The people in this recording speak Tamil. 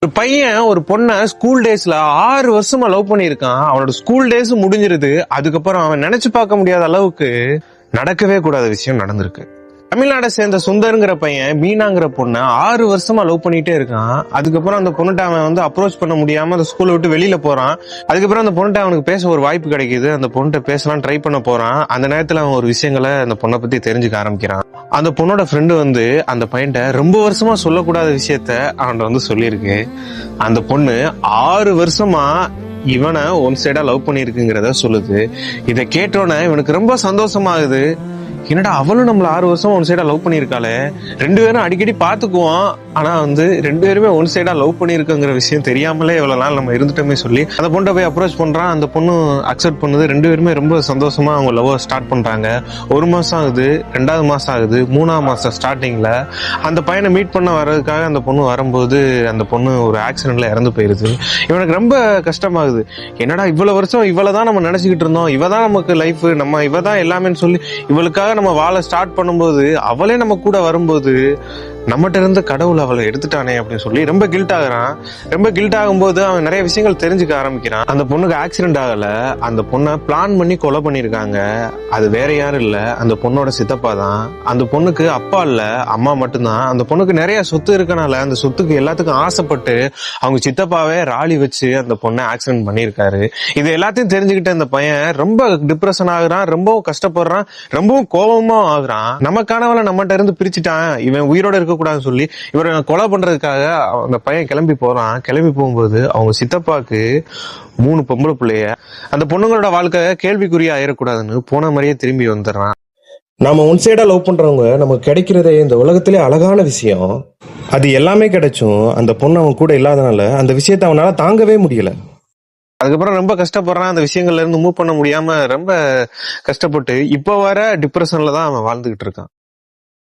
ஒரு பையன் ஒரு பொண்ண ஸ்கூல் டேஸ்ல 6 வருஷமா லவ் பண்ணியிருக்கான். அவனோட ஸ்கூல் டேஸ் முடிஞ்சிருது. அதுக்கப்புறம் அவன் நினைச்சு பார்க்க முடியாத அளவுக்கு நடக்கவே கூடாத விஷயம் நடந்திருக்கு. தமிழ்நாடை சேர்ந்த சுந்தருங்கிற பையன் மீனாங்கிற பொண்ணை 6 வருஷமா லவ் பண்ணிட்டே இருக்கான். அதுக்கப்புறம் அந்த பொண்ணுட்ட அவன் அப்ரோச் பண்ண முடியாம அந்த ஸ்கூலை விட்டு வெளியில போறான். அதுக்கப்புறம் அந்த பொண்ணுட்ட அவனுக்கு பேச ஒரு வாய்ப்பு கிடைக்குது. அந்த பொண்ணுட்ட பேசலாம் ட்ரை பண்ண போறான். அந்த நேரத்துல அவன் ஒரு விஷயங்களை அந்த பொண்ணை பத்தி தெரிஞ்சுக்க ஆரம்பிக்கிறான். அந்த பொண்ணோட ஃப்ரெண்டு அந்த பையன்ட்ட ரொம்ப வருஷமா சொல்லக்கூடாத விஷயத்த அவன்கிட்ட சொல்லியிருக்கு. அந்த பொண்ணு 6 வருஷமா இவனை ஒன் சைடா லவ் பண்ணிருக்குங்கிறத சொல்லுது. இதை கேட்டோன்னே இவனுக்கு ரொம்ப சந்தோஷமாகுது. என்னடா அவளும் நம்மள 6 வருஷம் ஒன் சைடா லவ் பண்ணிருக்காளே, 2 பேரும் அடிக்கடி பாத்துக்குவோம், ஆனா 2 பேருமே ஒன் சைடா லவ் பண்ணிருக்குங்கிற விஷயம் தெரியாமலே இவ்வளவு நாள் நம்ம இருந்துட்டோமே சொல்லி அந்த பொண்ணை போய் அப்ரோச் பண்றான். அந்த பொண்ணு அக்செப்ட் பண்ணுது. 2 பேருமே ரொம்ப சந்தோஷமா அவங்க லவ் ஸ்டார்ட் பண்றாங்க. 1 மாசம் ஆகுது, 2வது மாசம் ஆகுது, 3ஆம் மாசம் ஸ்டார்டிங்ல அந்த பையனை மீட் பண்ண வர்றதுக்காக அந்த பொண்ணு வரும்போது அந்த பொண்ணு ஒரு ஆக்சிடென்ட்ல இறந்து போயிருது. இவனுக்கு ரொம்ப கஷ்டமாகுது. என்னடா இவ்வளவு வருஷம் இவளதான் நம்ம நினைச்சுக்கிட்டு இருந்தோம், இவதான் நமக்கு லைஃப், நம்ம இவதான் எல்லாமேன்னு சொல்லி இவளுக்காக நம்ம வாழ ஸ்டார்ட் பண்ணும்போது அவளே நம்ம கூட வரும்போது நம்மகிட்ட இருந்து கடவுள் அவளை எடுத்துட்டானே அப்படின்னு சொல்லி ரொம்ப கில்ட் ஆகுறான். ரொம்ப கில்ட் ஆகும்போது அவன் நிறைய விஷயங்கள் தெரிஞ்சுக்க ஆரம்பிக்கிறான். அந்த பொண்ணுக்கு ஆக்சிடென்ட் ஆகல, அந்த பொண்ணை பிளான் பண்ணி கொலை பண்ணிருக்காங்க. அது வேற யாரும் இல்ல, அந்த பொண்ணோட சித்தப்பா தான். அந்த பொண்ணுக்கு அப்பா இல்ல, அம்மா மட்டும்தான். அந்த பொண்ணுக்கு நிறைய சொத்து இருக்கனால அந்த சொத்துக்கு எல்லாத்துக்கும் ஆசைப்பட்டு அவங்க சித்தப்பாவே ராலி வச்சு அந்த பொண்ணை ஆக்சிடென்ட் பண்ணிருக்காரு. இது எல்லாத்தையும் தெரிஞ்சுக்கிட்டு அந்த பையன் ரொம்ப டிப்ரெஷன் ஆகுறான், ரொம்பவும் கஷ்டப்படுறான், ரொம்பவும் கோபமா ஆகுறான். நமக்கானவளை நம்மகிட்ட இருந்து பிரிச்சுட்டான், இவன் உயிரோட இருக்க கூடாதுன்னு சொல்லி இவரை கொலை பண்றதுக்காக அந்த பையன் கிளம்பி போறான். கிளம்பி போகும்போது அவங்க சித்தப்பாக்கு 3 பொம்பளை பிள்ளைய. அந்த பொண்ணுங்களோட வாழ்க்கை கேள்விக்குறியா ஆயிடக்கூடாதுன்னு போன மாதிரியே திரும்பி வந்துடுறான். நாம ஒன் சைடா லவ் பண்றவங்க நமக்கு கிடைக்கிறதே இந்த உலகத்திலே அழகான விஷயம். அது எல்லாமே கிடைச்சும் அந்த பொண்ணு அவன் கூட இல்லாதனால அந்த விஷயத்த அவனால தாங்கவே முடியல. அதுக்கப்புறம் ரொம்ப கஷ்டப்படுறான். அந்த விஷயங்கள்ல இருந்து மூவ் பண்ண முடியாம ரொம்ப கஷ்டப்பட்டு இப்ப வர டிப்ரெஷன்ல தான் அவன் வாழ்ந்துகிட்டு இருக்கான்.